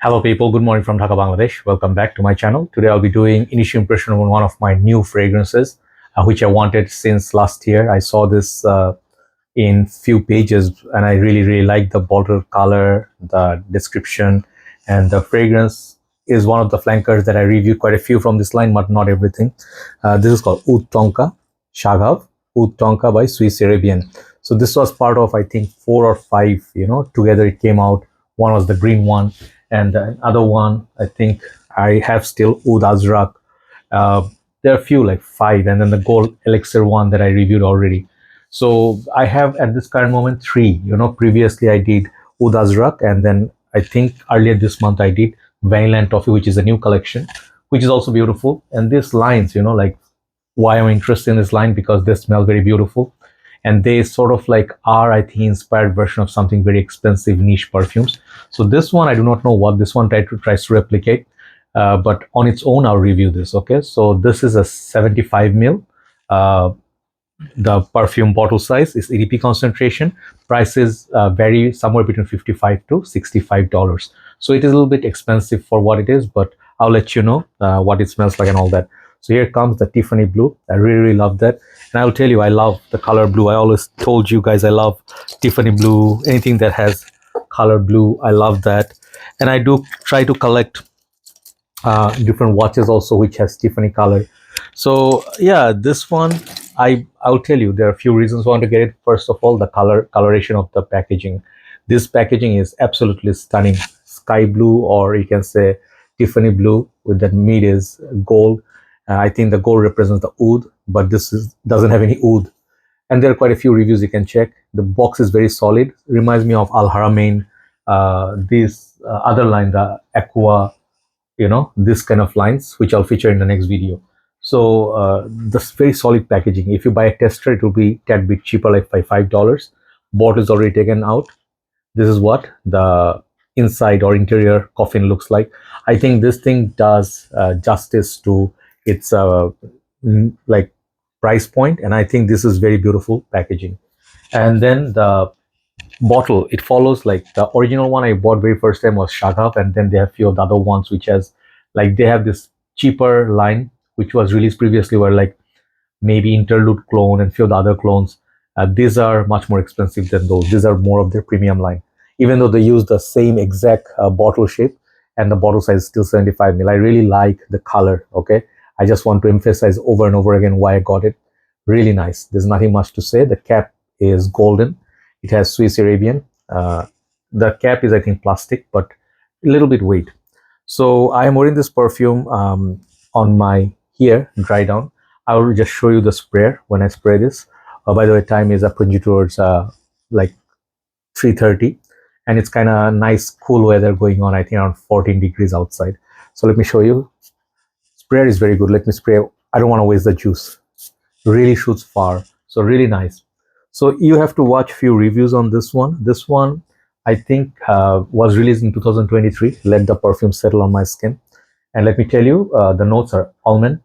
Hello people, good morning from Dhaka, Bangladesh. Welcome back to my channel. Today I'll be doing initial impression on one of my new fragrances, which I wanted since last year. I saw this in few pages and I really like the bottle color, the description, and the fragrance is one of the flankers that I reviewed quite a few from this line, but not everything. This is called Oud Tonka, Shaghav, Oud Tonka by Swiss Arabian. So this was part of, I think, 4 or 5, together it came out. One was the green one, and the other one, I think I have still Oud Azrak. There are a few, like 5, and then the gold elixir one that I reviewed already. So I have at this current moment 3. Previously I did Oud Azrak, and then I think earlier this month I did Vanilla and Toffee, which is a new collection, which is also beautiful. And these lines, like why I'm interested in this line, because they smell very beautiful, and they sort of like are, I think, inspired version of something very expensive niche perfumes. So this one, I do not know what this one tries to replicate, but on its own I'll review this. Okay, so this is a 75 ml. The perfume bottle size is EDP concentration. Prices vary somewhere between $55 to $65. So it is a little bit expensive for what it is, but I'll let you know what it smells like and all that. So here comes the Tiffany blue. I really love that. And I'll tell you, I love the color blue. I always told you guys I love Tiffany blue. Anything that has color blue, I love that. And I do try to collect different watches also which has Tiffany color. So yeah, this one, I'll tell you, there are a few reasons I want to get it. First of all, the coloration of the packaging. This packaging is absolutely stunning. Sky blue, or you can say Tiffany blue, with that mid is gold. I think the gold represents the oud, but doesn't have any oud. And there are quite a few reviews you can check. The box is very solid. Reminds me of Al Haramain. This other line, the Aqua, this kind of lines, which I'll feature in the next video. So this very solid packaging. If you buy a tester, it will be a tad bit cheaper, like by $5. Bottle is already taken out. This is what the inside or interior coffin looks like. I think this thing does justice to its like price point, and I think this is very beautiful packaging. And then the bottle, it follows like the original one I bought very first time was Shaghav, and then they have few of the other ones which has, like, they have this cheaper line which was released previously, where like maybe Interlude clone and few of the other clones. These are much more expensive than those. These are more of their premium line, even though they use the same exact bottle shape, and the bottle size is still 75 ml. I really like the color. Okay, I just want to emphasize over and over again why I got it. Really nice. There's nothing much to say. The cap is golden. It has Swiss Arabian. The cap is, I think, plastic, but a little bit weight. So I am wearing this perfume on my here, dry down. I will just show you the sprayer when I spray this. By the way, time is approaching towards like 3:30, and it's kind of nice cool weather going on. I think around 14 degrees outside. So let me show you. Sprayer is very good. Let me spray. I don't want to waste the juice. Really shoots far. So really nice. So you have to watch few reviews on this one. This one, I think, was released in 2023. Let the perfume settle on my skin. And let me tell you, the notes are almond,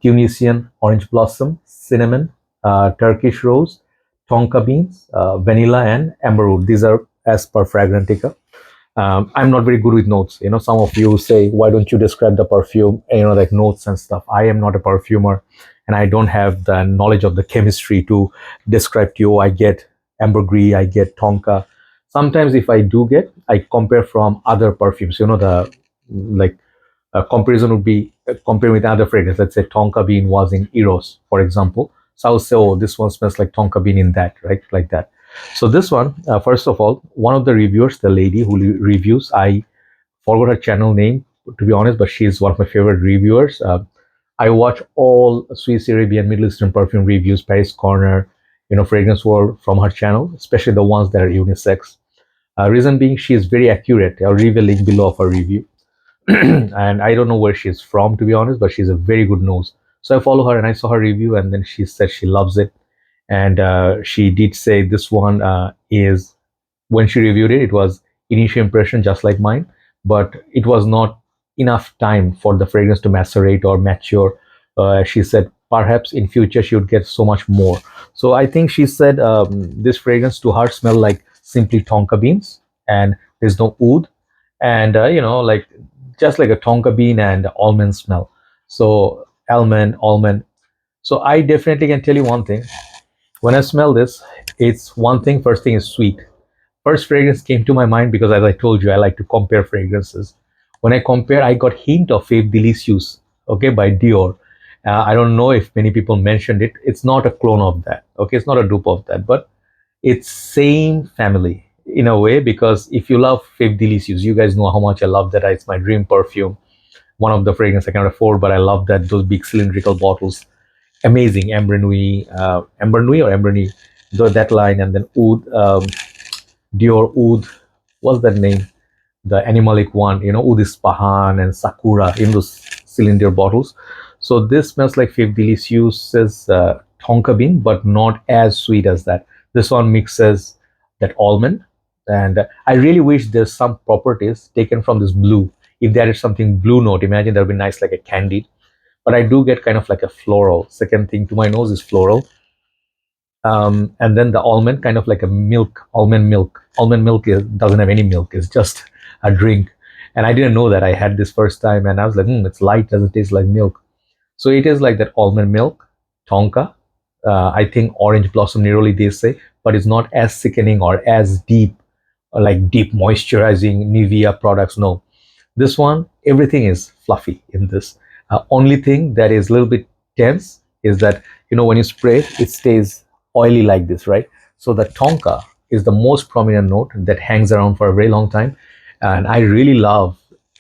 Tunisian orange blossom, cinnamon, Turkish rose, tonka beans, vanilla, and amber wood. These are as per Fragrantica. I'm not very good with notes. Some of you say, why don't you describe the perfume, like notes and stuff. I am not a perfumer, and I don't have the knowledge of the chemistry to describe to you. I get ambergris, I get tonka. Sometimes if I do get, I compare from other perfumes. The like comparison would be comparing with other fragrance. Let's say tonka bean was in Eros, for example. So I'll say, oh, this one smells like tonka bean in that, right? Like that. So this one, first of all, one of the reviewers, the lady who reviews, I forgot her channel name, to be honest, but she's one of my favorite reviewers. I watch all Swiss Arabian, Middle Eastern perfume reviews, Paris Corner, Fragrance World, from her channel, especially the ones that are unisex. Reason being, she is very accurate. I'll leave a link below of her review. And I don't know where she's from, to be honest, but she's a very good nose. So I follow her and I saw her review, and then she said she loves it. And she did say this one is, when she reviewed it, it was initial impression just like mine, but it was not enough time for the fragrance to macerate or mature. She said perhaps in future she would get so much more. So I think she said this fragrance to her smell like simply tonka beans, and there's no oud, and like just like a tonka bean and almond smell. So almond. So I definitely can tell you one thing. When I smell this, it's one thing. First thing is sweet. First fragrance came to my mind because, as I told you, I like to compare fragrances. When I compare, I got hint of Fave Delicious, okay, by Dior. I don't know if many people mentioned it. It's not a clone of that, okay. It's not a dupe of that, but it's same family in a way, because if you love Fave Delicious, you guys know how much I love that. It's my dream perfume. One of the fragrance I cannot afford, but I love that, those big cylindrical bottles. Amazing. Amber Nui or Amber Nui, that line, and then Oud, Dior Oud, what's that name? The animalic one, Oud Ispahan and Sakura in those cylinder bottles. So this smells like Fave Delicious's tonka bean, but not as sweet as that. This one mixes that almond, and I really wish there's some properties taken from this blue. If there is something blue note, imagine that would be nice, like a candy. But I do get kind of like a floral. Second thing to my nose is floral, and then the almond, kind of like a milk, almond milk. Almond milk doesn't have any milk, it's just a drink. And I didn't know that. I had this first time and I was like, it's light, doesn't taste like milk. So it is like that almond milk, tonka. I think orange blossom neroli, they say, but it's not as sickening or as deep, like deep moisturizing Nivea products. No, this one, everything is fluffy in this. Only thing that is a little bit tense is that, when you spray it, it stays oily like this, right? So the tonka is the most prominent note that hangs around for a very long time. And I really love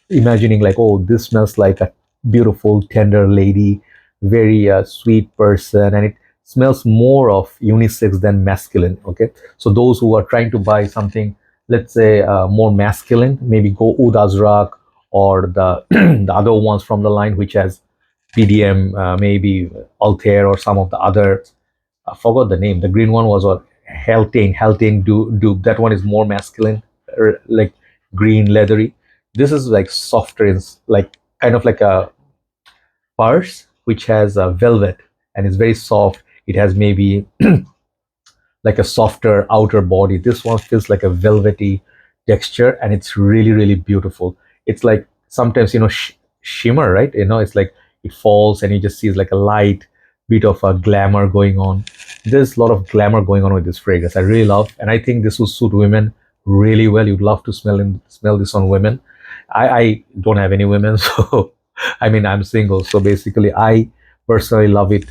imagining like, oh, this smells like a beautiful, tender lady, very sweet person. And it smells more of unisex than masculine, okay? So those who are trying to buy something, let's say more masculine, maybe go Oud Azrak or the the other ones from the line which has PDM, maybe Altair or some of the other. I forgot the name. The green one was what, Heltane Dupe. That one is more masculine, like green leathery. This is like softer, like kind of like a purse which has a velvet and it's very soft. It has maybe like a softer outer body. This one feels like a velvety texture, and it's really, really beautiful. It's like sometimes, shimmer, right? It's like it falls and you just see like a light bit of a glamour going on. There's a lot of glamour going on with this fragrance. I really love, and I think this will suit women really well. You'd love to smell this on women. I don't have any women, so I mean, I'm single, so basically I personally love it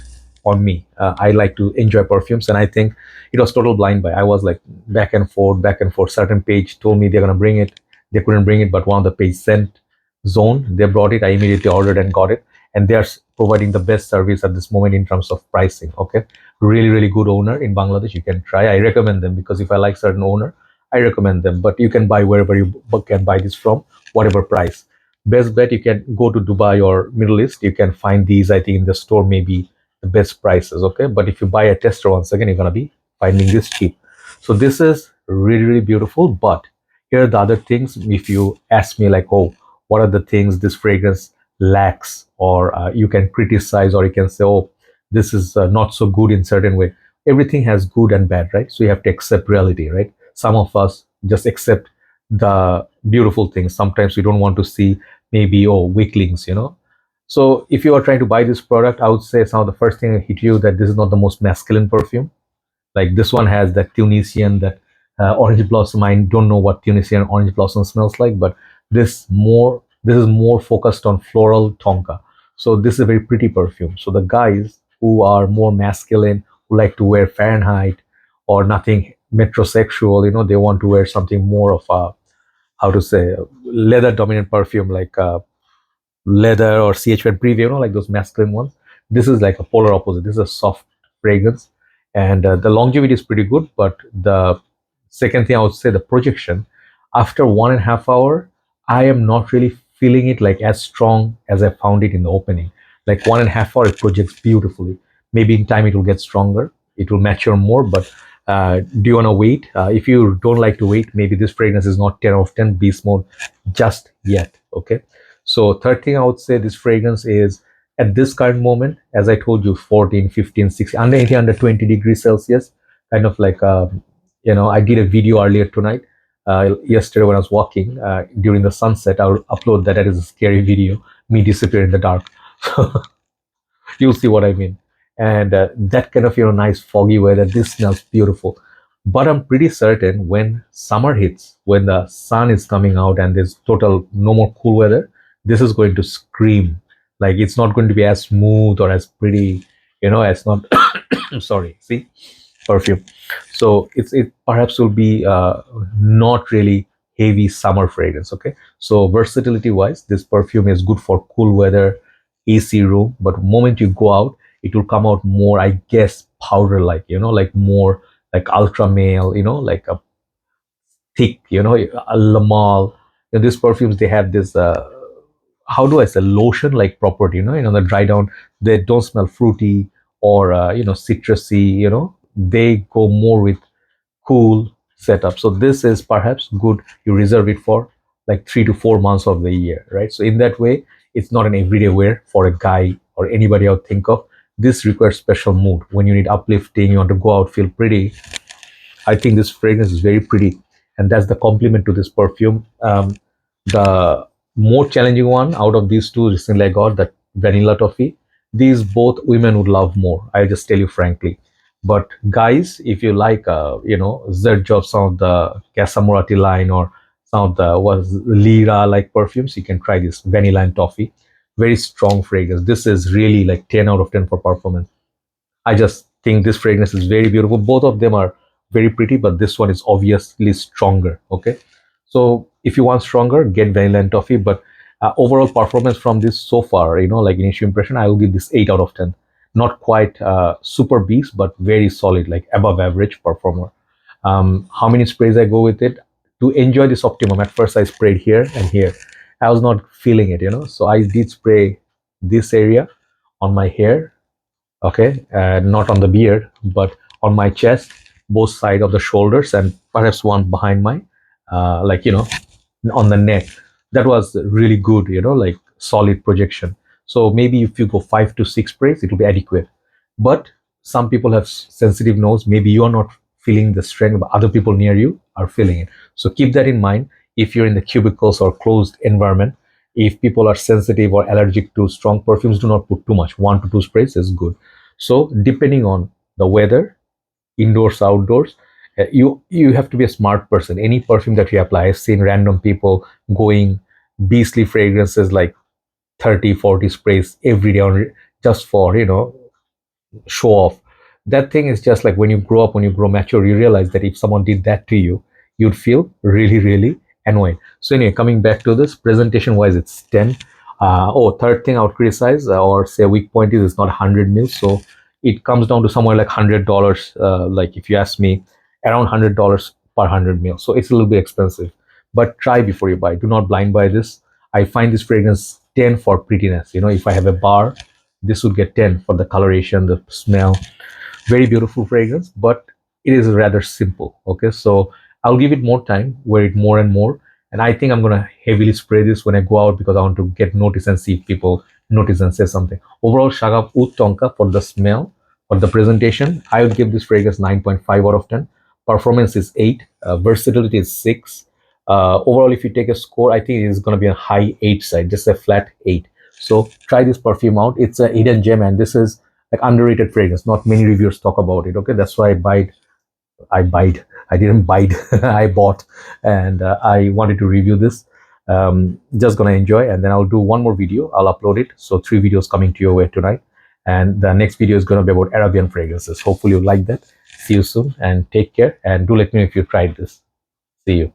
on me. I like to enjoy perfumes, and I think it was total blind buy. I was like back and forth, back and forth. Certain page told me they're gonna bring it, they couldn't bring it, but one of the page sent zone, they brought it. I immediately ordered and got it, and they are providing the best service at this moment in terms of pricing. Okay, really, really good owner in Bangladesh. You can try. I recommend them because if I like certain owner, I recommend them. But you can buy wherever you can buy this from, whatever price. Best bet, you can go to Dubai or Middle East. You can find these, I think, in the store, maybe the best prices. Okay, but if you buy a tester, once again, you're gonna be finding this cheap. So this is really, really beautiful. But here are the other things. If you ask me like, oh, what are the things this fragrance lacks, or you can criticize, or you can say, oh, this is not so good in certain way. Everything has good and bad, right? So you have to accept reality, right? Some of us just accept the beautiful things. Sometimes we don't want to see maybe, oh, weaklings. So if you are trying to buy this product, I would say some of the first thing that hit you that this is not the most masculine perfume. Like this one has that Tunisian, that orange blossom. I don't know what Tunisian orange blossom smells like, but this is more focused on floral tonka. So this is a very pretty perfume. So the guys who are more masculine, who like to wear Fahrenheit or nothing metrosexual, they want to wear something more of a, how to say, leather dominant perfume, like leather or CH1 preview, like those masculine ones. This is like a polar opposite. This is a soft fragrance, and the longevity is pretty good. But the second thing I would say, the projection, after 1.5 hours, I am not really feeling it like as strong as I found it in the opening. Like 1.5 hours, it projects beautifully. Maybe in time it will get stronger, it will mature more. But do you want to wait? If you don't like to wait, maybe this fragrance is not 10 out of 10 beast mode just yet. Okay. So third thing I would say, this fragrance is at this current moment, as I told you, 14, 15, 16, under 18, under 20 degrees Celsius, kind of like, I did a video earlier tonight. Yesterday when I was walking during the sunset, I'll upload that. That is a scary video, me disappear in the dark. You'll see what I mean. And that kind of nice foggy weather, this smells beautiful. But I'm pretty certain when summer hits, when the sun is coming out and there's total no more cool weather, this is going to scream. Like it's not going to be as smooth or as pretty, as not. I'm sorry. See, perfume. So it perhaps will be not really heavy summer fragrance. Okay, so versatility wise, this perfume is good for cool weather, AC room. But moment you go out, it will come out more, I guess, powder like, like more like ultra male, like a thick, a Lamal. These perfumes, they have this how do I say, lotion like property, the dry down, they don't smell fruity or citrusy, they go more with cool setup. So this is perhaps good, you reserve it for like 3 to 4 months of the year, right? So in that way, it's not an everyday wear for a guy or anybody I would think of. This requires special mood when you need uplifting, you want to go out, feel pretty. I think this fragrance is very pretty, and that's the compliment to this perfume. The more challenging one out of these two recently I got, that vanilla toffee. These both women would love more. I just tell you frankly. But guys, if you like, Zerge of some of the Casamorati line or some of the was Lira like perfumes, you can try this vanilla and toffee. Very strong fragrance. This is really like 10 out of 10 for performance. I just think this fragrance is very beautiful. Both of them are very pretty, but this one is obviously stronger. Okay, so if you want stronger, get vanilla and toffee. But overall performance from this so far, like initial impression, I will give this 8 out of 10. Not quite super beast, but very solid, like above average performer. How many sprays I go with it to enjoy this optimum? At first, I sprayed here and here. I was not feeling it, so I did spray this area on my hair, okay, not on the beard but on my chest, both side of the shoulders, and perhaps one behind my like on the neck. That was really good, like solid projection. So maybe if you go 5 to 6 sprays, it will be adequate. But some people have sensitive nose, maybe you are not feeling the strength, but other people near you are feeling it. So keep that in mind. If you're in the cubicles or closed environment, if people are sensitive or allergic to strong perfumes, do not put too much. 1 to 2 sprays is good. So depending on the weather, indoors, outdoors, you have to be a smart person. Any perfume that you apply, I've seen random people going beastly fragrances like 30, 40 sprays every day on just for show off. That thing is just like when you grow up, when you grow mature, you realize that if someone did that to you, you'd feel really, really annoyed. So anyway, coming back to this, presentation wise, it's 10. Third thing I would criticize or say a weak point is it's not 100 mils. So it comes down to somewhere like $100. Like if you ask me, around $100 per 100 mil. So it's a little bit expensive. But try before you buy. Do not blind buy this. I find this fragrance 10 for prettiness. If I have a bar, this would get 10 for the coloration, the smell. Very beautiful fragrance, but it is rather simple. Okay, so I'll give it more time, wear it more and more, and I think I'm gonna heavily spray this when I go out because I want to get notice and see if people notice and say something. Overall, Fragcomm Oud Tonka, for the smell, for the presentation, I would give this fragrance 9.5 out of 10. Performance is 8, versatility is 6. Overall, if you take a score, I think it is going to be a high 8 side, just a flat 8. So try this perfume out. It's a hidden gem, and this is like underrated fragrance. Not many reviewers talk about it. Okay, that's why I didn't bite. I bought, and I wanted to review this. Just gonna enjoy, and then I'll do one more video. I'll upload it. So 3 videos coming to your way tonight, and the next video is gonna be about Arabian fragrances. Hopefully you like that. See you soon, and take care. And do let me know if you tried this. See you.